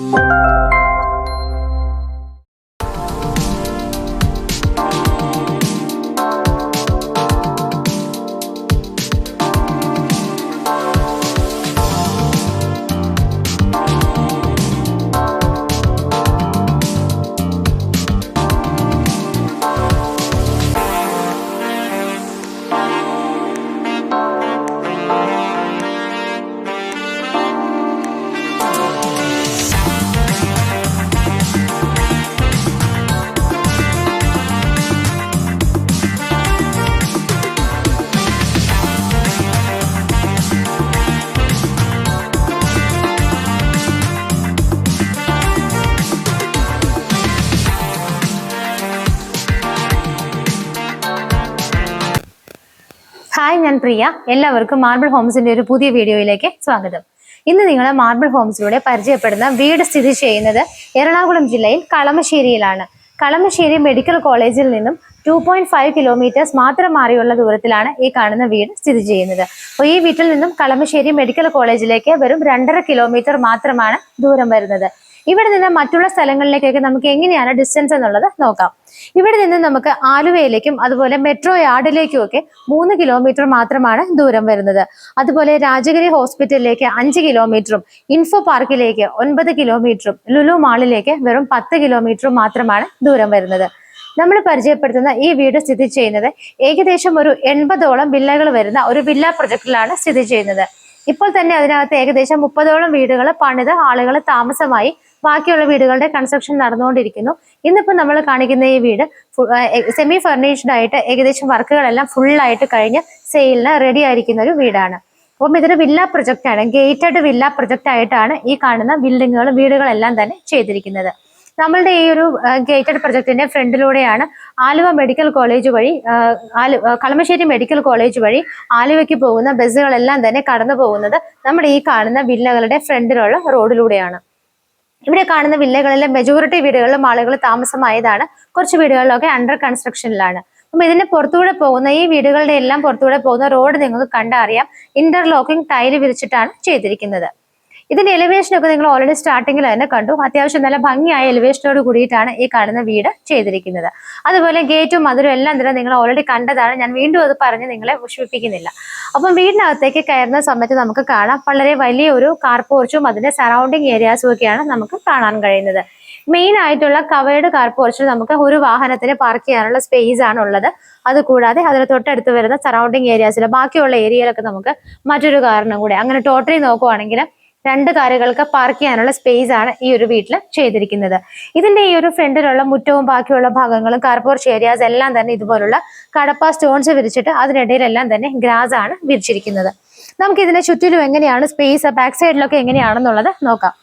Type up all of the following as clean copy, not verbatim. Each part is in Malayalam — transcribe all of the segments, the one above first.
ഹായ്, ഞാൻ പ്രിയ. എല്ലാവർക്കും മാർബിൾ ഹോംസിന്റെ ഒരു പുതിയ വീഡിയോയിലേക്ക് സ്വാഗതം. ഇന്ന് നിങ്ങളെ മാർബിൾ ഹോംസിലൂടെ പരിചയപ്പെടുന്ന വീട് സ്ഥിതി ചെയ്യുന്നത് എറണാകുളം ജില്ലയിൽ കളമശ്ശേരിയിലാണ്. കളമശ്ശേരി മെഡിക്കൽ കോളേജിൽ നിന്നും 2.5 കിലോമീറ്റേഴ്സ് മാത്രം മാറിയുള്ള ദൂരത്തിലാണ് ഈ കാണുന്ന വീട് സ്ഥിതി ചെയ്യുന്നത്. അപ്പോൾ ഈ വീട്ടിൽ നിന്നും കളമശ്ശേരി മെഡിക്കൽ കോളേജിലേക്ക് വെറും 2.5 കിലോമീറ്റർ മാത്രമാണ് ദൂരം വരുന്നത്. ഇവിടെ നിന്ന് മറ്റുള്ള സ്ഥലങ്ങളിലേക്കൊക്കെ നമുക്ക് എങ്ങനെയാണ് ഡിസ്റ്റൻസ് എന്നുള്ളത് നോക്കാം. ഇവിടെ നിന്ന് നമുക്ക് ആലുവയിലേക്കും അതുപോലെ മെട്രോ യാർഡിലേക്കും ഒക്കെ 3 കിലോമീറ്റർ മാത്രമാണ് ദൂരം വരുന്നത്. അതുപോലെ രാജഗിരി ഹോസ്പിറ്റലിലേക്ക് 5 കിലോമീറ്ററും ഇൻഫോ പാർക്കിലേക്ക് 9 കിലോമീറ്ററും ലുലു മാളിലേക്ക് വെറും 10 കിലോമീറ്ററും മാത്രമാണ് ദൂരം വരുന്നത്. നമ്മൾ പരിചയപ്പെടുത്തുന്ന ഈ വീട് സ്ഥിതി ചെയ്യുന്നത് ഏകദേശം ഒരു 80ഓളം വില്ലകൾ വരുന്ന ഒരു വില്ല പ്രൊജക്റ്റിലാണ് സ്ഥിതി ചെയ്യുന്നത്. ഇപ്പോൾ തന്നെ അതിനകത്ത് ഏകദേശം 30ഓളം വീടുകൾ പണിത് ആളുകൾ താമസമായി ബാക്കിയുള്ള വീടുകളുടെ കൺസ്ട്രക്ഷൻ നടന്നുകൊണ്ടിരിക്കുന്നു. ഇന്നിപ്പോൾ നമ്മൾ കാണിക്കുന്ന ഈ വീട് സെമി ഫർണിഷ്ഡ് ആയിട്ട് ഏകദേശം വർക്കുകളെല്ലാം ഫുള്ളായിട്ട് കഴിഞ്ഞ് സെയിലിന് റെഡി ആയിരിക്കുന്ന ഒരു വീടാണ്. അപ്പം ഇതൊരു വില്ല പ്രൊജക്റ്റ് ആണ്. ഗേറ്റഡ് വില്ല പ്രൊജക്റ്റ് ആയിട്ടാണ് ഈ കാണുന്ന ബിൽഡിങ്ങുകളും വീടുകളെല്ലാം തന്നെ ചെയ്തിരിക്കുന്നത്. നമ്മളുടെ ഈ ഒരു ഗേറ്റഡ് പ്രൊജക്ടിന്റെ ഫ്രണ്ടിലൂടെയാണ് ആലുവ മെഡിക്കൽ കോളേജ് വഴി കളമശ്ശേരി മെഡിക്കൽ കോളേജ് വഴി ആലുവയ്ക്ക് പോകുന്ന ബസ്സുകളെല്ലാം തന്നെ കടന്നു പോകുന്നത് നമ്മുടെ ഈ കാണുന്ന വില്ലകളുടെ ഫ്രണ്ടിലുള്ള റോഡിലൂടെയാണ്. ഇവിടെ കാണുന്ന വില്ലകളിലെ മെജോറിറ്റി വീടുകളിലും ആളുകൾ താമസമായതാണ്. കുറച്ച് വീടുകളിലൊക്കെ അണ്ടർ കൺസ്ട്രക്ഷനിലാണ്. അപ്പം ഇതിന്റെ പുറത്തൂടെ പോകുന്ന ഈ വീടുകളുടെ എല്ലാം പുറത്തൂടെ പോകുന്ന റോഡ് നിങ്ങൾക്ക് കണ്ടറിയാം. ഇന്റർലോക്കിംഗ് ടൈല് വിരിച്ചിട്ടാണ് ചെയ്തിരിക്കുന്നത്. ഇതിന്റെ എലിവേഷനൊക്കെ നിങ്ങൾ ഓൾറെഡി സ്റ്റാർട്ടിങ്ങിൽ തന്നെ കണ്ടു. അത്യാവശ്യം നല്ല ഭംഗിയായ എലിവേഷനോട് കൂടിയിട്ടാണ് ഈ കാണുന്ന വീട് ചെയ്തിരിക്കുന്നത്. അതുപോലെ ഗേറ്റും മധുരം എല്ലാം തന്നെ നിങ്ങൾ ഓൾറെഡി കണ്ടതാണ്. ഞാൻ വീണ്ടും അത് പറഞ്ഞ് നിങ്ങളെ വിഷമിപ്പിക്കുന്നില്ല. അപ്പം വീടിനകത്തേക്ക് കയറുന്ന സമയത്ത് നമുക്ക് കാണാം വളരെ വലിയ ഒരു കാർ പോർച്ചും അതിന്റെ സറൗണ്ടിങ് ഏരിയാസും ഒക്കെയാണ് നമുക്ക് കാണാൻ കഴിയുന്നത്. മെയിൻ ആയിട്ടുള്ള കവേർഡ് കാർ പോർച്ചിൽ നമുക്ക് ഒരു വാഹനത്തിന് പാർക്ക് ചെയ്യാനുള്ള സ്പേസ് ആണ് ഉള്ളത്. അതുകൂടാതെ അതിന് തൊട്ടടുത്ത് വരുന്ന സറൗണ്ടിങ് ഏരിയാസിൽ ബാക്കിയുള്ള ഏരിയയിലൊക്കെ നമുക്ക് മറ്റൊരു കാറിനും കൂടെ അങ്ങനെ ടോട്ടലി നോക്കുവാണെങ്കിൽ 2 കാറുകൾക്ക് പാർക്ക് ചെയ്യാനുള്ള സ്പേസ് ആണ് ഈ ഒരു വീട്ടിൽ ചെയ്തിരിക്കുന്നത്. ഇതിന്റെ ഈ ഒരു ഫ്രണ്ടിലുള്ള മുറ്റവും ബാക്കിയുള്ള ഭാഗങ്ങളും കാർ പോർച്ച് ഏരിയാസ് എല്ലാം തന്നെ ഇതുപോലുള്ള കടപ്പ സ്റ്റോൺസ് വിരിച്ചിട്ട് അതിനിടയിലെല്ലാം തന്നെ ഗ്രാസ് ആണ് വിരിച്ചിരിക്കുന്നത്. നമുക്ക് ഇതിനെ ചുറ്റിലും എങ്ങനെയാണ് സ്പേസ് ബാക്ക് സൈഡിലൊക്കെ എങ്ങനെയാണെന്നുള്ളത് നോക്കാം.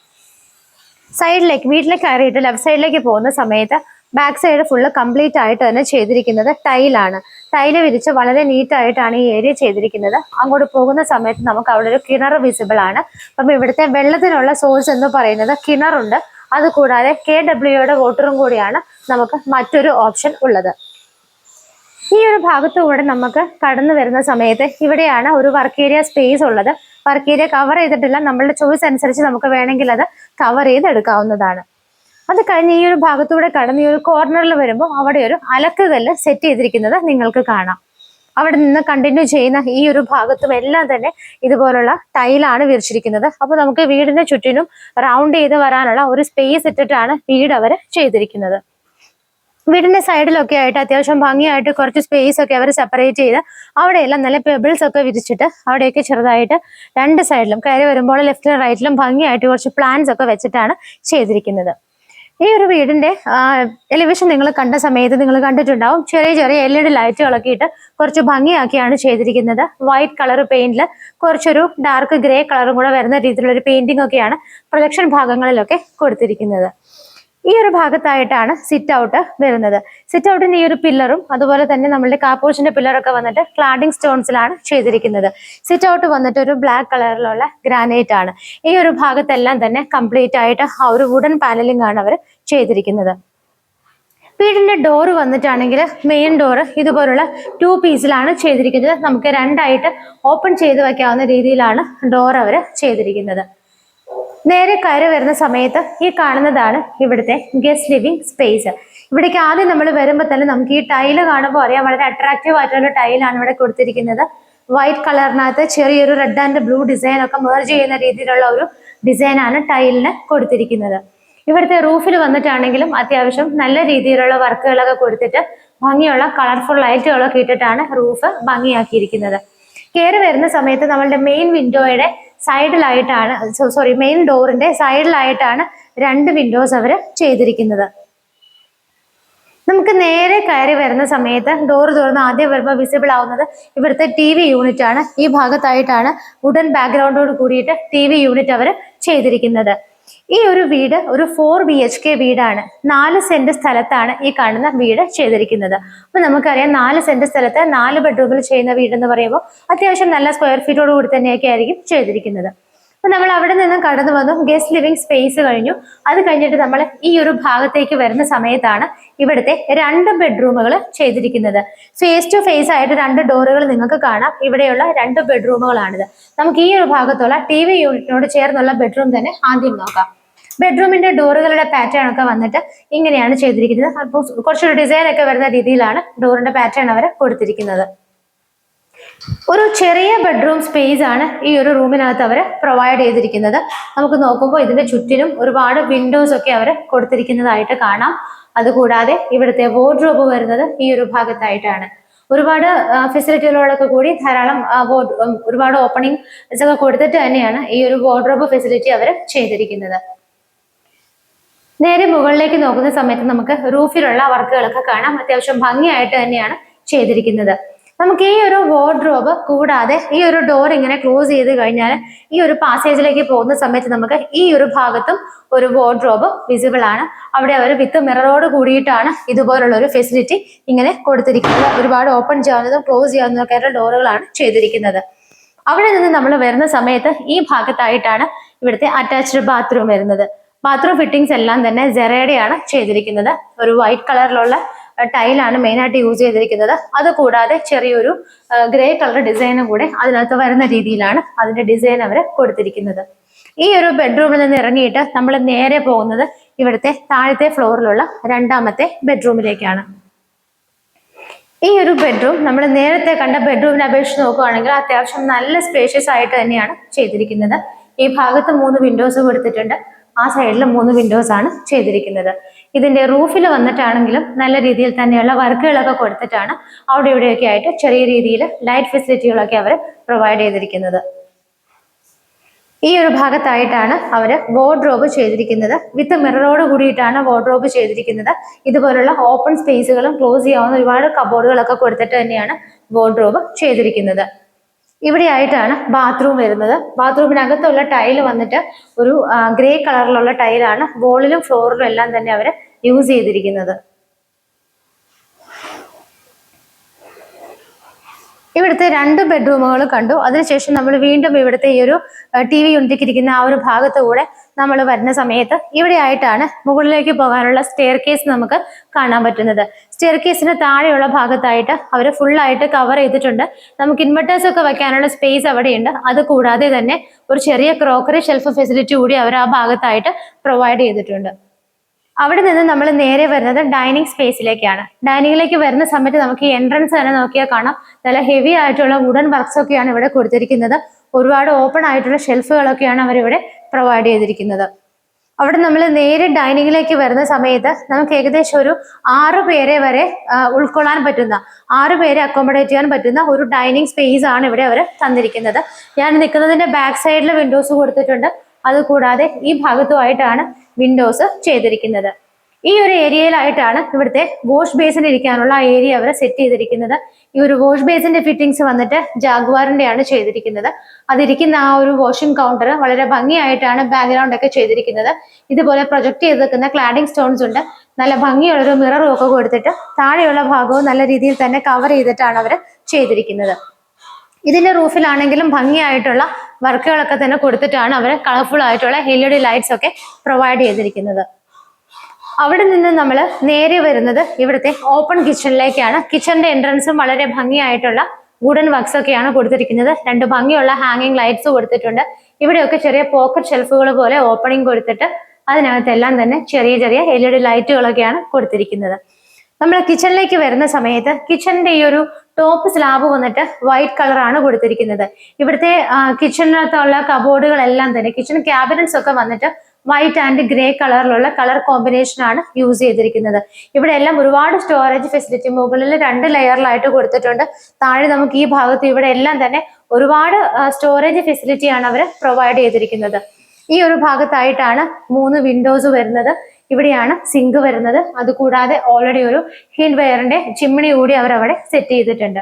സൈഡിലേക്ക് വീട്ടിലേക്ക് കയറിയിട്ട് ലെഫ്റ്റ് സൈഡിലേക്ക് പോകുന്ന സമയത്ത് ബാക്ക് സൈഡ് ഫുള്ള് കംപ്ലീറ്റ് ആയിട്ട് തന്നെ ചെയ്തിരിക്കുന്നത് ടൈലാണ്. ടൈല് വിരിച്ച് വളരെ നീറ്റ് ആയിട്ടാണ് ഈ ഏരിയ ചെയ്തിരിക്കുന്നത്. അങ്ങോട്ട് പോകുന്ന സമയത്ത് നമുക്ക് അവിടെ ഒരു കിണർ വിസിബിൾ ആണ്. അപ്പം ഇവിടുത്തെ വെള്ളത്തിനുള്ള സോഴ്സ് എന്ന് പറയുന്നത് കിണറുണ്ട്. അതുകൂടാതെ KWയുടെ വാട്ടറും കൂടിയാണ് നമുക്ക് മറ്റൊരു ഓപ്ഷൻ ഉള്ളത്. ഈ ഒരു ഭാഗത്തുകൂടെ നമുക്ക് കടന്നു വരുന്ന സമയത്ത് ഇവിടെയാണ് ഒരു വർക്ക് ഏരിയ സ്പേസ് ഉള്ളത്. വർക്ക് ഏരിയ കവർ ചെയ്തിട്ടില്ല. നമ്മളുടെ ചോയ്സ് അനുസരിച്ച് നമുക്ക് വേണമെങ്കിൽ അത് കവർ ചെയ്തെടുക്കാവുന്നതാണ്. അത് കഴിഞ്ഞ് ഈ ഒരു ഭാഗത്തൂടെ കടന്ന് ഈ ഒരു കോർണറിൽ വരുമ്പോൾ അവിടെ ഒരു അലക്കുകല്ല് സെറ്റ് ചെയ്തിരിക്കുന്നത് നിങ്ങൾക്ക് കാണാം. അവിടെ നിന്ന് കണ്ടിന്യൂ ചെയ്യുന്ന ഈ ഒരു ഭാഗത്തും എല്ലാം തന്നെ ഇതുപോലുള്ള ടൈലാണ് വിരിച്ചിരിക്കുന്നത്. അപ്പോൾ നമുക്ക് വീടിന്റെ ചുറ്റിനും റൗണ്ട് ചെയ്ത് വരാനുള്ള ഒരു സ്പേസ് ഇട്ടിട്ടാണ് വീട് അവർ ചെയ്തിരിക്കുന്നത്. വീടിന്റെ സൈഡിലൊക്കെ ആയിട്ട് അത്യാവശ്യം ഭംഗിയായിട്ട് കുറച്ച് സ്പേസ് ഒക്കെ അവർ സെപ്പറേറ്റ് ചെയ്ത് അവിടെയെല്ലാം നല്ല പെബിൾസ് ഒക്കെ വിരിച്ചിട്ട് അവിടെയൊക്കെ ചെറുതായിട്ട് 2 സൈഡിലും കയറി വരുമ്പോൾ ലെഫ്റ്റിലും റൈറ്റിലും ഭംഗിയായിട്ട് കുറച്ച് പ്ലാന്റ്സ് ഒക്കെ വെച്ചിട്ടാണ് ചെയ്തിരിക്കുന്നത്. ഈ ഒരു വീടിന്റെ എലിവേഷൻ നിങ്ങൾ കണ്ട സമയത്ത് നിങ്ങൾ കണ്ടിട്ടുണ്ടാവും. ചെറിയ ചെറിയ LED ലൈറ്റുകളൊക്കെ ഇട്ട് കുറച്ച് ഭംഗിയാക്കിയാണ് ചെയ്തിരിക്കുന്നത്. വൈറ്റ് കളർ പെയിന്റിൽ കുറച്ചൊരു ഡാർക്ക് ഗ്രേ കളറും കൂടെ വരുന്ന രീതിയിലുള്ള ഒരു പെയിന്റിംഗ് ഒക്കെയാണ് പ്രൊജക്ഷൻ ഭാഗങ്ങളിലൊക്കെ കൊടുത്തിരിക്കുന്നത്. ഈ ഒരു ഭാഗത്തായിട്ടാണ് സിറ്റ് ഔട്ട് വരുന്നത്. സിറ്റ് ഔട്ടിന്റെ ഈ ഒരു പില്ലറും അതുപോലെ തന്നെ നമ്മളുടെ കാപ്പോഷിന്റെ പില്ലറൊക്കെ വന്നിട്ട് ക്ലാഡിംഗ് സ്റ്റോൺസിലാണ് ചെയ്തിരിക്കുന്നത്. സിറ്റ് ഔട്ട് വന്നിട്ട് ഒരു ബ്ലാക്ക് കളറിലുള്ള ഗ്രാനൈറ്റ് ആണ്. ഈ ഒരു ഭാഗത്തെല്ലാം തന്നെ കംപ്ലീറ്റ് ആയിട്ട് ആ ഒരു വുഡൻ പാനലിംഗ് ആണ് അവർ ചെയ്തിരിക്കുന്നത്. വീടിന്റെ ഡോറ് വന്നിട്ടാണെങ്കിൽ മെയിൻ ഡോറ് ഇതുപോലുള്ള 2 പീസിലാണ് ചെയ്തിരിക്കുന്നത്. നമുക്ക് 2 ആയിട്ട് ഓപ്പൺ ചെയ്ത് വെക്കാവുന്ന രീതിയിലാണ് ഡോർ അവർ ചെയ്തിരിക്കുന്നത്. നേരെ കയറി വരുന്ന സമയത്ത് ഈ കാണുന്നതാണ് ഇവിടുത്തെ ഗസ്റ്റ് ലിവിംഗ് സ്പേസ്. ഇവിടേക്ക് ആദ്യം നമ്മൾ വരുമ്പോൾ തന്നെ നമുക്ക് ഈ ടൈല് കാണുമ്പോൾ അറിയാം, വളരെ അട്രാക്റ്റീവ് ആയിട്ടുള്ള ടൈലാണ് ഇവിടെ കൊടുത്തിരിക്കുന്നത്. വൈറ്റ് കളറിനകത്ത് ചെറിയൊരു റെഡ് ആൻഡ് ബ്ലൂ ഡിസൈൻ ഒക്കെ മെർജ് ചെയ്യുന്ന രീതിയിലുള്ള ഒരു ഡിസൈനാണ് ടൈലിന് കൊടുത്തിരിക്കുന്നത്. ഇവിടുത്തെ റൂഫിൽ വന്നിട്ടാണെങ്കിലും അത്യാവശ്യം നല്ല രീതിയിലുള്ള വർക്കുകളൊക്കെ കൊടുത്തിട്ട് ഭംഗിയുള്ള കളർഫുൾ ലൈറ്റുകളൊക്കെ ഇട്ടിട്ടാണ് റൂഫ് ഭംഗിയാക്കിയിരിക്കുന്നത്. കയറി വരുന്ന സമയത്ത് നമ്മളുടെ മെയിൻ വിൻഡോയുടെ സൈഡിലായിട്ടാണ് മെയിൻ ഡോറിന്റെ സൈഡിലായിട്ടാണ് 2 വിൻഡോസ് അവർ ചെയ്തിരിക്കുന്നത്. നമുക്ക് നേരെ കയറി വരുന്ന സമയത്ത് ഡോർ തുറന്ന് ആദ്യം വരുമ്പോൾ വിസിബിൾ ആവുന്നത് ഇവിടുത്തെ TV യൂണിറ്റ് ആണ്. ഈ ഭാഗത്തായിട്ടാണ് വുഡൻ ബാക്ക്ഗ്രൗണ്ടോട് കൂടിയിട്ട് TV യൂണിറ്റ് അവർ ചെയ്തിരിക്കുന്നത്. ഈ ഒരു വീട് ഒരു 4 BHK വീടാണ്. 4 സെന്റ് സ്ഥലത്താണ് ഈ കാണുന്ന വീട് ചെയ്തിരിക്കുന്നത്. അപ്പൊ നമുക്കറിയാം 4 സെന്റ് സ്ഥലത്ത് 4 ബെഡ്റൂമിൽ ചെയ്യുന്ന വീടെന്ന് പറയുമ്പോൾ അത്യാവശ്യം നല്ല സ്ക്വയർ ഫീറ്റോട് കൂടി തന്നെയൊക്കെ ആയിരിക്കും ചെയ്തിരിക്കുന്നത്. അപ്പൊ നമ്മൾ അവിടെ നിന്നും കടന്നു വന്നു, ഗസ്റ്റ് ലിവിംഗ് സ്പേസ് കഴിഞ്ഞു. അത് കഴിഞ്ഞിട്ട് നമ്മൾ ഈ ഒരു ഭാഗത്തേക്ക് വരുന്ന സമയത്താണ് ഇവിടുത്തെ 2 ബെഡ്റൂമുകൾ ചെയ്തിരിക്കുന്നത്. ഫേസ് ടു ഫേസ് ആയിട്ട് 2 ഡോറുകൾ നിങ്ങൾക്ക് കാണാം. ഇവിടെയുള്ള 2 ബെഡ്റൂമുകളാണിത്. നമുക്ക് ഈ ഒരു ഭാഗത്തുള്ള TV യൂണിറ്റിനോട് ചേർന്നുള്ള ബെഡ്റൂം തന്നെ ആദ്യം നോക്കാം. ബെഡ്റൂമിന്റെ ഡോറുകളുടെ പാറ്റേൺ ഒക്കെ വന്നിട്ട് ഇങ്ങനെയാണ് ചെയ്തിരിക്കുന്നത്. അപ്പോൾ കുറച്ചൊരു ഡിസൈൻ ഒക്കെ വരുന്ന രീതിയിലാണ് ഡോറിന്റെ പാറ്റേൺ അവർ കൊടുത്തിരിക്കുന്നത്. ഒരു ചെറിയ ബെഡ്റൂം സ്പേസ് ആണ് ഈ ഒരു റൂമിനകത്ത് അവർ പ്രൊവൈഡ് ചെയ്തിരിക്കുന്നത്. നമുക്ക് നോക്കുമ്പോൾ ഇതിന്റെ ചുറ്റിനും ഒരുപാട് വിൻഡോസ് ഒക്കെ അവർ കൊടുത്തിരിക്കുന്നതായിട്ട് കാണാം. അതുകൂടാതെ ഇവിടുത്തെ വാർഡ്രോബ് വരുന്നത് ഈ ഒരു ഭാഗത്തായിട്ടാണ്. ഒരുപാട് ഫെസിലിറ്റികളോടൊക്കെ കൂടി ധാരാളം ഒരുപാട് ഓപ്പണിംഗ് ഒക്കെ കൊടുത്തിട്ട് തന്നെയാണ് ഈ ഒരു വാർഡ്രോബ് ഫെസിലിറ്റി അവർ ചെയ്തിരിക്കുന്നത്. നേരെ മുകളിലേക്ക് നോക്കുന്ന സമയത്ത് നമുക്ക് റൂഫിലുള്ള വർക്കുകളൊക്കെ കാണാം. അത്യാവശ്യം ഭംഗിയായിട്ട് തന്നെയാണ് ചെയ്തിരിക്കുന്നത്. നമുക്ക് ഈ ഒരു വാർഡ്രോബ് കൂടാതെ ഈ ഒരു ഡോർ ഇങ്ങനെ ക്ലോസ് ചെയ്ത് കഴിഞ്ഞാൽ ഈ ഒരു പാസേജിലേക്ക് പോകുന്ന സമയത്ത് നമുക്ക് ഈ ഒരു ഭാഗത്തും ഒരു വാർഡ്രോബ് വിസിബിൾ ആണ്. അവിടെ അവർ വിത്ത് മിററോട് കൂടിയിട്ടാണ് ഇതുപോലുള്ള ഒരു ഫെസിലിറ്റി ഇങ്ങനെ കൊടുത്തിരിക്കുന്നത്. ഒരുപാട് ഓപ്പൺ ചെയ്യാവുന്നതും ക്ലോസ് ചെയ്യാവുന്നതൊക്കെ ആയിട്ടുള്ള ഡോറുകളാണ് ചെയ്തിരിക്കുന്നത്. അവിടെ നിന്ന് നമ്മൾ വരുന്ന സമയത്ത് ഈ ഭാഗത്തായിട്ടാണ് ഇവിടുത്തെ അറ്റാച്ച്ഡ് ബാത്റൂം വരുന്നത്. ബാത്റൂം ഫിറ്റിംഗ്സ് എല്ലാം തന്നെ ജെറേഡയാണ് ചെയ്തിരിക്കുന്നത്. ഒരു വൈറ്റ് കളറിലുള്ള ടൈലാണ് മെയിനായിട്ട് യൂസ് ചെയ്തിരിക്കുന്നത്. അതുകൂടാതെ ചെറിയൊരു ഗ്രേ കളർ ഡിസൈനും കൂടെ അതിനകത്ത് വരുന്ന രീതിയിലാണ് അതിന്റെ ഡിസൈൻ അവർ കൊടുത്തിരിക്കുന്നത്. ഈ ഒരു ബെഡ്റൂമിൽ നിന്ന് ഇറങ്ങിയിട്ട് നമ്മൾ നേരെ പോകുന്നത് ഇവിടുത്തെ താഴത്തെ ഫ്ലോറിലുള്ള 2ാമത്തെ ബെഡ്റൂമിലേക്കാണ്. ഈ ഒരു ബെഡ്റൂം നമ്മൾ നേരത്തെ കണ്ട ബെഡ്റൂമിനെ അപേക്ഷിച്ച് നോക്കുകയാണെങ്കിൽ അത്യാവശ്യം നല്ല സ്പേഷ്യസ് ആയിട്ട് തന്നെയാണ് ചെയ്തിരിക്കുന്നത്. ഈ ഭാഗത്ത് 3 വിൻഡോസ് കൊടുത്തിട്ടുണ്ട്. ആ സൈഡിൽ 3 വിൻഡോസ് ആണ് ചെയ്തിരിക്കുന്നത്. ഇതിന്റെ റൂഫിൽ വന്നിട്ടാണെങ്കിലും നല്ല രീതിയിൽ തന്നെയുള്ള വർക്കുകളൊക്കെ കൊടുത്തിട്ടാണ് അവിടെ ഇവിടെയൊക്കെ ആയിട്ട് ചെറിയ രീതിയിൽ ലൈറ്റ് ഫെസിലിറ്റികളൊക്കെ അവർ പ്രൊവൈഡ് ചെയ്തിരിക്കുന്നത്. ഈ ഒരു ഭാഗത്തായിട്ടാണ് അവർ വാർഡ്രോബ് ചെയ്തിരിക്കുന്നത്. വിത്ത് മിററോട് കൂടിയിട്ടാണ് വാർഡ്രോബ് ചെയ്തിരിക്കുന്നത്. ഇതുപോലുള്ള ഓപ്പൺ സ്പേസുകളും ക്ലോസ് ചെയ്യാവുന്ന ഒരുപാട് കബോർഡുകളൊക്കെ കൊടുത്തിട്ട് തന്നെയാണ് വാർഡ്രോബ് ചെയ്തിരിക്കുന്നത്. ഇവിടെ ആയിട്ടാണ് ബാത്റൂം വരുന്നത്. ബാത്റൂമിനകത്തുള്ള ടൈല് വന്നിട്ട് ഒരു ഗ്രേ കളറിലുള്ള ടൈലാണ്. വോളിലും ഫ്ലോറിലും എല്ലാം തന്നെ അവർ യൂസ് ചെയ്തിരിക്കുന്നത്. ഇവിടുത്തെ 2 ബെഡ്റൂമുകൾ കണ്ടു. അതിനുശേഷം നമ്മൾ വീണ്ടും ഇവിടുത്തെ ഈ ഒരു TV യൂണിറ്റിക്ക് ഇരിക്കുന്ന ആ ഒരു ഭാഗത്ത് കൂടെ നമ്മൾ വരുന്ന സമയത്ത് ഇവിടെ ആയിട്ടാണ് മുകളിലേക്ക് പോകാനുള്ള സ്റ്റെയർ കേസ് നമുക്ക് കാണാൻ പറ്റുന്നത്. സ്റ്റെയർ കേസിന് താഴെയുള്ള ഭാഗത്തായിട്ട് അവർ ഫുള്ളായിട്ട് കവർ ചെയ്തിട്ടുണ്ട്. നമുക്ക് ഇൻവെർട്ടേഴ്സ് ഒക്കെ വെക്കാനുള്ള സ്പേസ് അവിടെയുണ്ട്. അത് കൂടാതെ തന്നെ ഒരു ചെറിയ ക്രോക്കറി ഷെൽഫ് ഫെസിലിറ്റി കൂടി അവർ ആ ഭാഗത്തായിട്ട് പ്രൊവൈഡ് ചെയ്തിട്ടുണ്ട്. അവിടെ നിന്ന് നമ്മൾ നേരെ വരുന്നത് ഡൈനിങ് സ്പേസിലേക്കാണ്. ഡൈനിങ്ങിലേക്ക് വരുന്ന സമയത്ത് നമുക്ക് ഈ എൻട്രൻസ് തന്നെ നോക്കിയാൽ കാണാം, നല്ല ഹെവി ആയിട്ടുള്ള വുഡൻ വർക്ക്സ് ഒക്കെയാണ് ഇവിടെ കൊടുത്തിരിക്കുന്നത്. ഒരുപാട് ഓപ്പൺ ആയിട്ടുള്ള ഷെൽഫുകളൊക്കെയാണ് അവരിവിടെ പ്രൊവൈഡ് ചെയ്തിരിക്കുന്നത്. അവിടെ നമ്മൾ നേരെ ഡൈനിങ്ങിലേക്ക് വരുന്ന സമയത്ത് നമുക്ക് ഏകദേശം ഒരു 6 പേരെ വരെ ഉൾക്കൊള്ളാൻ പറ്റുന്ന, 6 പേരെ അക്കോമഡേറ്റ് ചെയ്യാൻ പറ്റുന്ന ഒരു ഡൈനിങ് സ്പേസ് ആണ് ഇവിടെ അവർ തന്നിരിക്കുന്നത്. ഞാൻ നിൽക്കുന്നതിന്റെ ബാക്ക് സൈഡിൽ വിൻഡോസ് കൊടുത്തിട്ടുണ്ട്. അതുകൂടാതെ ഈ ഭാഗത്തുമായിട്ടാണ് വിൻഡോസ് ചെയ്തിരിക്കുന്നത്. ഈ ഒരു ഏരിയയിലായിട്ടാണ് ഇവിടുത്തെ വാഷ് ബേസിൻ ഇരിക്കാനുള്ള ഏരിയ അവർ സെറ്റ് ചെയ്തിരിക്കുന്നത്. ഈ ഒരു വാഷ് ബേസിന്റെ ഫിറ്റിംഗ്സ് വന്നിട്ട് ജാഗ്വാറിന്റെയാണ് ചെയ്തിരിക്കുന്നത്. അതിരിക്കുന്ന ആ ഒരു വാഷിംഗ് കൗണ്ടർ വളരെ ഭംഗിയായിട്ടാണ് ബാക്ക്ഗ്രൗണ്ട് ഒക്കെ ചെയ്തിരിക്കുന്നത്. ഇതുപോലെ പ്രൊജക്ട് ചെയ്ത് വെക്കുന്ന ക്ലാഡിംഗ് സ്റ്റോൺസ് ഉണ്ട്. നല്ല ഭംഗിയുള്ളൊരു മിററും ഒക്കെ കൊടുത്തിട്ട് താഴെയുള്ള ഭാഗവും നല്ല രീതിയിൽ തന്നെ കവർ ചെയ്തിട്ടാണ് അവർ ചെയ്തിരിക്കുന്നത്. ഇതിന്റെ റൂഫിലാണെങ്കിലും ഭംഗിയായിട്ടുള്ള വർക്കുകളൊക്കെ തന്നെ കൊടുത്തിട്ടാണ് അവർ കളർഫുൾ ആയിട്ടുള്ള LED ലൈറ്റ്സ് ഒക്കെ പ്രൊവൈഡ് ചെയ്തിരിക്കുന്നത്. അവിടെ നിന്ന് നമ്മൾ നേരെ വരുന്നത് ഇവിടുത്തെ ഓപ്പൺ കിച്ചണിലേക്കാണ്. കിച്ചണിന്റെ എൻട്രൻസും വളരെ ഭംഗിയായിട്ടുള്ള വുഡൻ വർക്ക്സ് ഒക്കെയാണ് കൊടുത്തിരിക്കുന്നത്. 2 ഭംഗിയുള്ള ഹാങ്ങിങ് ലൈറ്റ്സ് കൊടുത്തിട്ടുണ്ട്. ഇവിടെയൊക്കെ ചെറിയ പോക്കറ്റ് ഷെൽഫുകൾ പോലെ ഓപ്പണിംഗ് കൊടുത്തിട്ട് അതിനകത്തെല്ലാം തന്നെ ചെറിയ ചെറിയ LED ലൈറ്റുകളൊക്കെയാണ് കൊടുത്തിരിക്കുന്നത്. നമ്മൾ കിച്ചണിലേക്ക് വരുന്ന സമയത്ത് കിച്ചണിന്റെ ഈ ഒരു ടോപ്പ് സ്ലാബ് വന്നിട്ട് വൈറ്റ് കളറാണ് കൊടുത്തിരിക്കുന്നത്. ഇവിടുത്തെ കിച്ചണിനകത്തുള്ള കബോർഡുകളെല്ലാം തന്നെ കിച്ചൺ ക്യാബിനറ്റ്സ് ഒക്കെ വന്നിട്ട് വൈറ്റ് ആൻഡ് ഗ്രേ കളറിലുള്ള കളർ കോമ്പിനേഷൻ ആണ് യൂസ് ചെയ്തിരിക്കുന്നത്. ഇവിടെ എല്ലാം ഒരുപാട് സ്റ്റോറേജ് ഫെസിലിറ്റി മുകളിൽ 2 ലെയറിലായിട്ട് കൊടുത്തിട്ടുണ്ട്. താഴെ നമുക്ക് ഈ ഭാഗത്ത് ഇവിടെ എല്ലാം തന്നെ ഒരുപാട് സ്റ്റോറേജ് ഫെസിലിറ്റി ആണ് അവർ പ്രൊവൈഡ് ചെയ്തിരിക്കുന്നത്. ഈ ഒരു ഭാഗത്തായിട്ടാണ് 3 വിൻഡോസ് വരുന്നത്. ഇവിടെയാണ് സിങ്ക് വരുന്നത്. അതുകൂടാതെ ഓൾറെഡി ഒരു ഹിൻഡ് വെയറിന്റെ ചിമ്മിണി കൂടി അവർ അവിടെ സെറ്റ് ചെയ്തിട്ടുണ്ട്.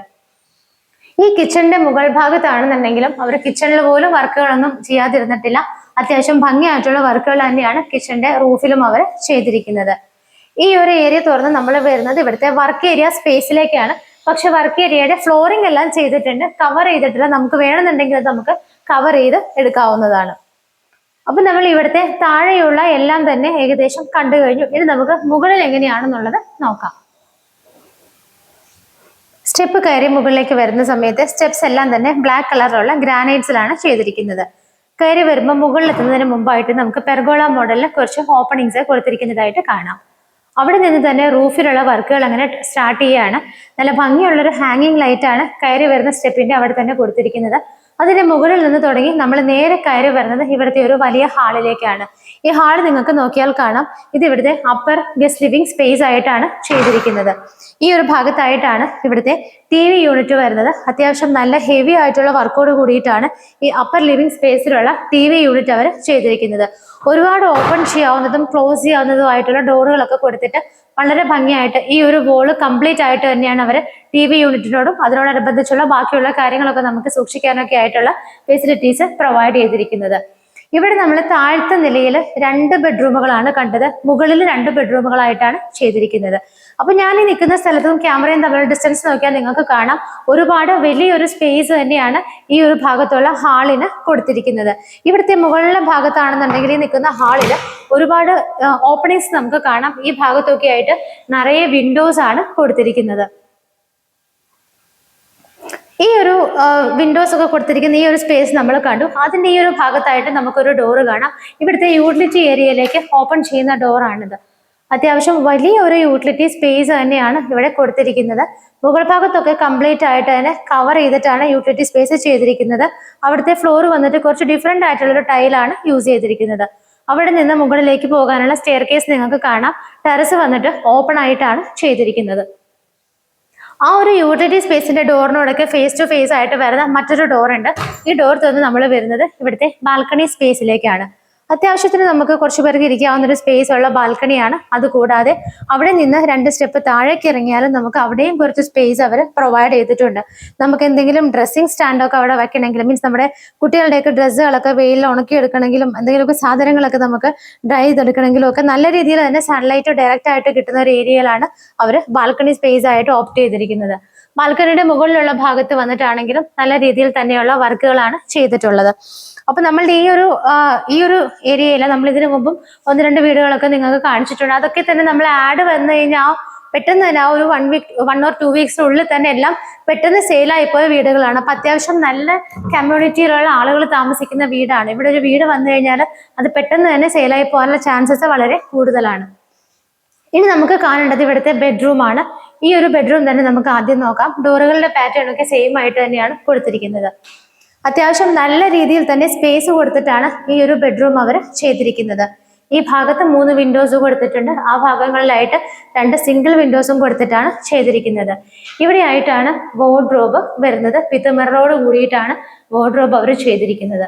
ഈ കിച്ചണിന്റെ മുകൾ ഭാഗത്താണെന്നുണ്ടെങ്കിലും അവർ കിച്ചണിൽ പോലും വർക്കുകളൊന്നും ചെയ്യാതിരുന്നിട്ടില്ല. അത്യാവശ്യം ഭംഗിയായിട്ടുള്ള വർക്കുകൾ തന്നെയാണ് കിച്ചണിന്റെ റൂഫിലും അവർ ചെയ്തിരിക്കുന്നത്. ഈ ഒരു ഏരിയ തുറന്ന് നമ്മൾ വരുന്നത് ഇവിടുത്തെ വർക്ക് ഏരിയ സ്പേസിലേക്കാണ്. പക്ഷെ വർക്ക് ഏരിയയുടെ ഫ്ലോറിംഗ് എല്ലാം ചെയ്തിട്ടുണ്ട്, കവർ ചെയ്തിട്ടില്ല. നമുക്ക് വേണമെന്നുണ്ടെങ്കിൽ അത് നമുക്ക് കവർ ചെയ്ത് എടുക്കാവുന്നതാണ്. അപ്പൊ നമ്മൾ ഇവിടുത്തെ താഴെയുള്ള എല്ലാം തന്നെ ഏകദേശം കണ്ടു കഴിഞ്ഞു. ഇനി നമുക്ക് മുകളിൽ എങ്ങനെയാണെന്നുള്ളത് നോക്കാം. സ്റ്റെപ്പ് കയറി മുകളിലേക്ക് വരുന്ന സമയത്ത് സ്റ്റെപ്സ് എല്ലാം തന്നെ ബ്ലാക്ക് കളറിലുള്ള ഗ്രാനൈറ്റ്സിലാണ് ചെയ്തിരിക്കുന്നത്. കയറി വരുമ്പോൾ മുകളിലെത്തുന്നതിന് മുമ്പായിട്ട് നമുക്ക് പെർഗോള മോഡലിൽ കുറച്ച് ഓപ്പണിങ്സ് കൊടുത്തിരിക്കുന്നതായിട്ട് കാണാം. അവിടെ നിന്ന് തന്നെ റൂഫിലുള്ള വർക്കുകൾ അങ്ങനെ സ്റ്റാർട്ട് ചെയ്യുകയാണ്. നല്ല ഭംഗിയുള്ളൊരു ഹാങ്ങിങ് ലൈറ്റ് ആണ് കയറി വരുന്ന സ്റ്റെപ്പിന്റെ അവിടെ തന്നെ കൊടുത്തിരിക്കുന്നത്. അതിന്റെ മുകളിൽ നിന്ന് തുടങ്ങി നമ്മൾ നേരെ കയറി വരുന്നത് ഇവിടുത്തെ ഒരു വലിയ ഹാളിലേക്കാണ്. ഈ ഹാൾ നിങ്ങൾക്ക് നോക്കിയാൽ കാണാം, ഇത് ഇവിടുത്തെ അപ്പർ ഗസ്റ്റ് ലിവിംഗ് സ്പേസ് ആയിട്ടാണ് ചെയ്തിരിക്കുന്നത്. ഈ ഒരു ഭാഗത്തായിട്ടാണ് ഇവിടുത്തെ TV യൂണിറ്റ് വരുന്നത്. അത്യാവശ്യം നല്ല ഹെവി ആയിട്ടുള്ള വർക്കോട് കൂടിയിട്ടാണ് ഈ അപ്പർ ലിവിംഗ് സ്പേസിലുള്ള TV യൂണിറ്റ് അവർ ചെയ്തിരിക്കുന്നത്. ഒരുപാട് ഓപ്പൺ ചെയ്യാവുന്നതും ക്ലോസ് ചെയ്യാവുന്നതുമായിട്ടുള്ള ഡോറുകളൊക്കെ കൊടുത്തിട്ട് വളരെ ഭംഗിയായിട്ട് ഈ ഒരു വോള് കംപ്ലീറ്റ് ആയിട്ട് തന്നെയാണ് അവർ TV യൂണിറ്റിനോടും അതിനോടനുബന്ധിച്ചുള്ള ബാക്കിയുള്ള കാര്യങ്ങളൊക്കെ നമുക്ക് സൂക്ഷിക്കാനൊക്കെ ആയിട്ടുള്ള ഫെസിലിറ്റീസ് പ്രൊവൈഡ് ചെയ്തിരിക്കുന്നത്. ഇവിടെ നമ്മൾ താഴത്തെ നിലയിൽ 2 ബെഡ്റൂമുകളാണ് കണ്ടത്. മുകളിൽ 2 ബെഡ്റൂമുകളായിട്ടാണ് ചെയ്തിരിക്കുന്നത്. അപ്പൊ ഞാൻ ഈ നിൽക്കുന്ന സ്ഥലത്തും ക്യാമറയും തമ്മിലുള്ള ഡിസ്റ്റൻസ് നോക്കിയാൽ നിങ്ങൾക്ക് കാണാം, ഒരുപാട് വലിയൊരു സ്പേസ് തന്നെയാണ് ഈ ഒരു ഭാഗത്തുള്ള ഹാളിന് കൊടുത്തിരിക്കുന്നത്. ഇവിടുത്തെ മുകളിലെ ഭാഗത്താണെന്നുണ്ടെങ്കിൽ ഈ നിൽക്കുന്ന ഹാളിൽ ഒരുപാട് ഓപ്പണിങ്സ് നമുക്ക് കാണാം. ഈ ഭാഗത്തൊക്കെ ആയിട്ട് നിറയെ വിൻഡോസ് ആണ് കൊടുത്തിരിക്കുന്നത്. ഈ ഒരു വിൻഡോസ് ഒക്കെ കൊടുത്തിരിക്കുന്ന ഈ ഒരു സ്പേസ് നമ്മൾ കണ്ടു. അതിന്റെ ഈ ഒരു ഭാഗത്തായിട്ട് നമുക്കൊരു ഡോറ് കാണാം. ഇവിടുത്തെ യൂട്ടിലിറ്റി ഏരിയയിലേക്ക് ഓപ്പൺ ചെയ്യുന്ന ഡോറാണിത്. അത്യാവശ്യം വലിയ ഒരു യൂട്ടിലിറ്റി സ്പേസ് തന്നെയാണ് ഇവിടെ കൊടുത്തിരിക്കുന്നത്. മുകൾ ഭാഗത്തൊക്കെ കംപ്ലീറ്റ് ആയിട്ട് തന്നെ കവർ ചെയ്തിട്ടാണ് യൂട്ടിലിറ്റി സ്പേസ് ചെയ്തിരിക്കുന്നത്. അവിടുത്തെ ഫ്ലോർ വന്നിട്ട് കുറച്ച് ഡിഫറെന്റ് ആയിട്ടുള്ള ഒരു ടൈലാണ് യൂസ് ചെയ്തിരിക്കുന്നത്. അവിടെ നിന്ന് മുകളിലേക്ക് പോകാനുള്ള സ്റ്റെയർ കേസ് നിങ്ങൾക്ക് കാണാം. ടെറസ് വന്നിട്ട് ഓപ്പൺ ആയിട്ടാണ് ചെയ്തിരിക്കുന്നത്. ആ ഒരു യൂട്ടിലിറ്റി സ്പേസിന്റെ ഡോറിനോടൊക്കെ ഫേസ് ടു ഫേസ് ആയിട്ട് വരുന്ന മറ്റൊരു ഡോർ ഉണ്ട്. ഈ ഡോർ തുറന്ന് നമ്മൾ വരുന്നത് ഇവിടുത്തെ ബാൽക്കണി സ്പേസിലേക്കാണ്. അത്യാവശ്യത്തിന് നമുക്ക് കുറച്ച് പേർക്ക് ഇരിക്കാവുന്ന ഒരു സ്പേസ് ഉള്ള ബാൽക്കണിയാണ്. അതുകൂടാതെ അവിടെ നിന്ന് 2 സ്റ്റെപ്പ് താഴേക്ക് ഇറങ്ങിയാലും നമുക്ക് അവിടെയും കുറച്ച് സ്പേസ് അവർ പ്രൊവൈഡ് ചെയ്തിട്ടുണ്ട്. നമുക്ക് എന്തെങ്കിലും ഡ്രസ്സിംഗ് സ്റ്റാൻഡൊക്കെ അവിടെ വെക്കണമെങ്കിലും, മീൻസ് നമ്മുടെ കുട്ടികളുടെയൊക്കെ ഡ്രസ്സുകളൊക്കെ വെയിലിൽ ഉണക്കിയെടുക്കണമെങ്കിലും എന്തെങ്കിലുമൊക്കെ സാധനങ്ങളൊക്കെ നമുക്ക് ഡ്രൈ ചെയ്തെടുക്കണമെങ്കിലും ഒക്കെ നല്ല രീതിയിൽ തന്നെ സൺലൈറ്റ് ഡയറക്റ്റ് ആയിട്ട് കിട്ടുന്ന ഒരു ഏരിയയിലാണ് അവർ ബാൽക്കണി സ്പേസ് ആയിട്ട് ഓപ്റ്റ് ചെയ്തിരിക്കുന്നത്. ബാൽക്കണിയുടെ മുകളിലുള്ള ഭാഗത്ത് വന്നിട്ടാണെങ്കിലും നല്ല രീതിയിൽ തന്നെയുള്ള വർക്കുകളാണ് ചെയ്തിട്ടുള്ളത്. അപ്പൊ നമ്മളുടെ ഈ ഒരു ഏരിയയിൽ നമ്മൾ ഇതിനു മുമ്പും 1-2 വീടുകളൊക്കെ നിങ്ങൾക്ക് കാണിച്ചിട്ടുണ്ട്. അതൊക്കെ തന്നെ നമ്മൾ ആഡ് വന്നു കഴിഞ്ഞാൽ പെട്ടെന്ന് തന്നെ ആ ഒരു 1 or 2 വീക്സിനുള്ളിൽ തന്നെ എല്ലാം പെട്ടെന്ന് സെയിലായി പോയ വീടുകളാണ്. അപ്പൊ അത്യാവശ്യം നല്ല കമ്മ്യൂണിറ്റിയിലുള്ള ആളുകൾ താമസിക്കുന്ന വീടാണ്. ഇവിടെ ഒരു വീട് വന്നു കഴിഞ്ഞാൽ അത് പെട്ടെന്ന് തന്നെ സെയിലായി പോകാനുള്ള ചാൻസസ് വളരെ കൂടുതലാണ്. ഇനി നമുക്ക് കാണേണ്ടത് ഇവിടുത്തെ ബെഡ്റൂം ആണ്. ഈ ഒരു ബെഡ്റൂം തന്നെ നമുക്ക് ആദ്യം നോക്കാം. ഡോറുകളുടെ പാറ്റേൺ ഒക്കെ സെയിം ആയിട്ട് തന്നെയാണ് കൊടുത്തിരിക്കുന്നത്. അത്യാവശ്യം നല്ല രീതിയിൽ തന്നെ സ്പേസ് കൊടുത്തിട്ടാണ് ഈ ഒരു ബെഡ്റൂം അവർ ചെയ്തിരിക്കുന്നത്. ഈ ഭാഗത്ത് 3 വിൻഡോസ് കൊടുത്തിട്ടുണ്ട്. ആ ഭാഗങ്ങളിലായിട്ട് 2 സിംഗിൾ വിൻഡോസും കൊടുത്തിട്ടാണ് ചെയ്തിരിക്കുന്നത്. ഇവിടെ ആയിട്ടാണ് വാർഡ്രോബ് വരുന്നത്. വിത്ത് മിററോട് കൂടിയിട്ടാണ് വാർഡ്രോബ് അവർ ചെയ്തിരിക്കുന്നത്.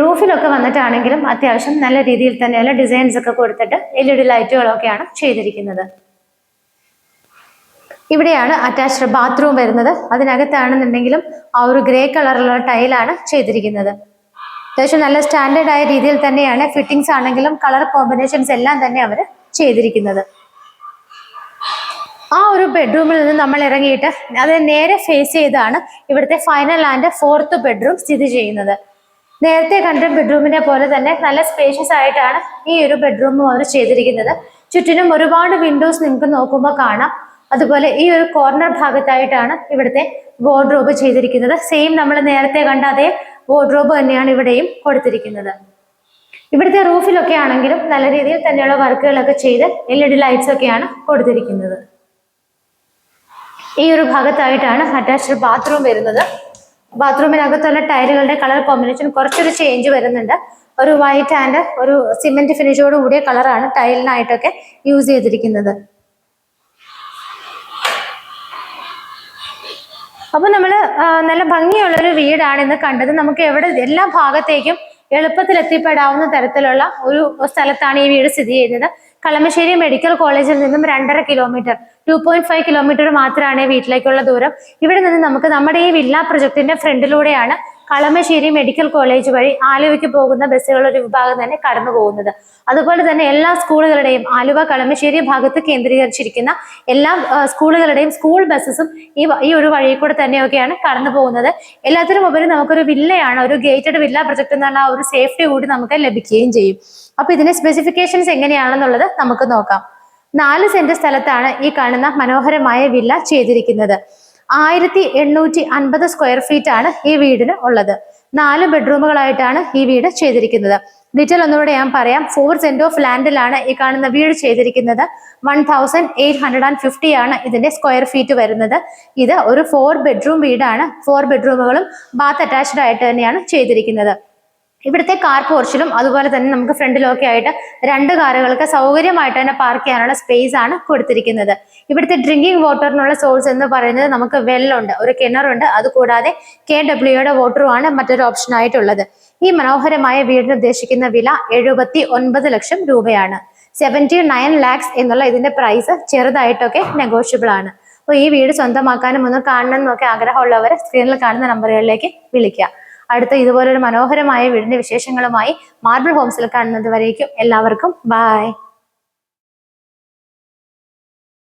റൂഫിലൊക്കെ വന്നിട്ടാണെങ്കിലും അത്യാവശ്യം നല്ല രീതിയിൽ തന്നെയുള്ള ഡിസൈൻസ് ഒക്കെ കൊടുത്തിട്ട് LED ലൈറ്റുകളൊക്കെയാണ് ചെയ്തിരിക്കുന്നത്. ഇവിടെയാണ് അറ്റാച്ച്ഡ് ബാത്റൂം വരുന്നത്. അതിനകത്താണെന്നുണ്ടെങ്കിലും ആ ഒരു ഗ്രേ കളറിലുള്ള ടൈലാണ് ചെയ്തിരിക്കുന്നത്. അത്യാവശ്യം നല്ല സ്റ്റാൻഡേർഡ് ആയ രീതിയിൽ തന്നെയാണ് ഫിറ്റിംഗ്സ് ആണെങ്കിലും കളർ കോമ്പിനേഷൻസ് എല്ലാം തന്നെ അവർ ചെയ്തിരിക്കുന്നത്. ആ ഒരു ബെഡ്റൂമിൽ നിന്ന് നമ്മൾ ഇറങ്ങിയിട്ട് അത് നേരെ ഫേസ് ചെയ്താണ് ഇവിടുത്തെ ഫൈനൽ ആൻഡ് 4th ബെഡ്റൂം സ്ഥിതി ചെയ്യുന്നത്. നേരത്തെ കണ്ട ബെഡ്റൂമിനെ പോലെ തന്നെ നല്ല സ്പേഷ്യസ് ആയിട്ടാണ് ഈ ഒരു ബെഡ്റൂമും അവർ ചെയ്തിരിക്കുന്നത്. ചുറ്റിനും ഒരുപാട് വിൻഡോസ് നിങ്ങൾക്ക് നോക്കുമ്പോൾ കാണാം. അതുപോലെ ഈ ഒരു കോർണർ ഭാഗത്തായിട്ടാണ് ഇവിടുത്തെ വാർഡ്രോബ് ചെയ്തിരിക്കുന്നത്. സെയിം നമ്മൾ നേരത്തെ കണ്ട അതേ വാർഡ്രോബ് തന്നെയാണ് ഇവിടെയും കൊടുത്തിരിക്കുന്നത്. ഇവിടുത്തെ റൂഫിലൊക്കെ ആണെങ്കിലും നല്ല രീതിയിൽ തന്നെയുള്ള വർക്കുകളൊക്കെ ചെയ്ത് LED ലൈറ്റ്സ് ഒക്കെയാണ് കൊടുത്തിരിക്കുന്നത്. ഈ ഒരു ഭാഗത്തായിട്ടാണ് അറ്റാച്ച്ഡ് ബാത്റൂം വരുന്നത്. ബാത്റൂമിനകത്തുള്ള ടൈലുകളുടെ കളർ കോമ്പിനേഷൻ കുറച്ചൊരു ചേഞ്ച് വരുന്നുണ്ട്. ഒരു വൈറ്റ് ആൻഡ് ഒരു സിമെന്റ് ഫിനിഷോട് കൂടിയ കളറാണ് ടൈലിനായിട്ടൊക്കെ യൂസ് ചെയ്തിരിക്കുന്നത്. അപ്പൊ നമ്മള് നല്ല ഭംഗിയുള്ളൊരു വീടാണ് ഇന്ന് കണ്ടത്. നമുക്ക് എല്ലാ ഭാഗത്തേക്കും എളുപ്പത്തിൽ എത്തിപ്പെടാവുന്ന തരത്തിലുള്ള ഒരു സ്ഥലത്താണ് ഈ വീട് സ്ഥിതി ചെയ്യുന്നത്. കളമശ്ശേരി മെഡിക്കൽ കോളേജിൽ നിന്നും 2.5 കിലോമീറ്റർ 2.5 കിലോമീറ്റർ മാത്രമാണ് വീട്ടിലേക്കുള്ള ദൂരം. ഇവിടെ നിന്ന് നമുക്ക് നമ്മുടെ ഈ വില്ല പ്രൊജക്ടിന്റെ ഫ്രണ്ടിലൂടെയാണ് കളമശ്ശേരി മെഡിക്കൽ കോളേജ് വഴി ആലുവയ്ക്ക് പോകുന്ന ബസ്സുകളുടെ ഒരു വിഭാഗം തന്നെ കടന്നു പോകുന്നത്. അതുപോലെ തന്നെ എല്ലാ സ്കൂളുകളുടെയും ആലുവ കളമശ്ശേരി ഭാഗത്ത് കേന്ദ്രീകരിച്ചിരിക്കുന്ന എല്ലാ സ്കൂളുകളുടെയും സ്കൂൾ ബസ്സസും ഈ ഒരു വഴി കൂടെ തന്നെയൊക്കെയാണ് കടന്നു പോകുന്നത്. എല്ലാത്തിനും ഉപരി നമുക്കൊരു വില്ലയാണ്, ഒരു ഗേറ്റഡ് വില്ല പ്രൊജക്ട് എന്ന് പറഞ്ഞാൽ ഒരു സേഫ്റ്റി കൂടി നമുക്ക് ലഭിക്കുകയും ചെയ്യും. അപ്പൊ ഇതിന്റെ സ്പെസിഫിക്കേഷൻസ് എങ്ങനെയാണെന്നുള്ളത് നമുക്ക് നോക്കാം. 4 സെന്റ് സ്ഥലത്താണ് ഈ കാണുന്ന മനോഹരമായ വില്ല ചെയ്തിരിക്കുന്നത്. 1850 സ്ക്വയർ ഫീറ്റ് ആണ് ഈ വീടിന് ഉള്ളത്. 4 ബെഡ്റൂമുകളായിട്ടാണ് ഈ വീട് ചെയ്തിരിക്കുന്നത്. ഡീറ്റെയിൽ ഒന്നുകൂടെ ഞാൻ പറയാം. 4 സെന്റ് ഓഫ് ലാൻഡിലാണ് ഈ കാണുന്ന വീട് ചെയ്തിരിക്കുന്നത്. 1850 ആണ് ഇതിന്റെ സ്ക്വയർ ഫീറ്റ് വരുന്നത്. ഇത് ഒരു 4 ബെഡ്റൂം വീടാണ്. 4 ബെഡ്റൂമുകളും ബാത്ത് അറ്റാച്ച്ഡ് ആയിട്ട് തന്നെയാണ് ചെയ്തിരിക്കുന്നത്. ഇവിടുത്തെ കാർ പോർച്ചിലും അതുപോലെ തന്നെ നമുക്ക് ഫ്രണ്ടിലൊക്കെ ആയിട്ട് 2 കാറുകൾക്ക് സൗകര്യമായിട്ട് തന്നെ പാർക്ക് ചെയ്യാനുള്ള സ്പേസ് ആണ് കൊടുത്തിരിക്കുന്നത്. ഇവിടുത്തെ ഡ്രിങ്കിങ് വാട്ടറിനുള്ള സോഴ്സ് എന്ന് പറയുന്നത് നമുക്ക് വെല്ലുണ്ട്, ഒരു കിണറുണ്ട്. അതുകൂടാതെ KWയുടെ വാട്ടറുമാണ് മറ്റൊരു ഓപ്ഷൻ ആയിട്ടുള്ളത്. ഈ മനോഹരമായ വീടിന് ഉദ്ദേശിക്കുന്ന വില 79 ലക്ഷം രൂപയാണ്. 79 lakhs എന്നുള്ള ഇതിന്റെ പ്രൈസ് ചെറുതായിട്ടൊക്കെ നെഗോഷ്യബിൾ ആണ്. അപ്പോൾ ഈ വീട് സ്വന്തമാക്കാനും ഒന്ന് കാണണം എന്നൊക്കെ ആഗ്രഹമുള്ളവർ സ്ക്രീനിൽ കാണുന്ന നമ്പറുകളിലേക്ക് വിളിക്കുക. അടുത്ത ഇതുപോലൊരു മനോഹരമായ വീടിന്റെ വിശേഷങ്ങളുമായി മാർബിൾ ഹോംസിൽ കാണുന്നത് വരേക്കും എല്ലാവർക്കും ബൈ.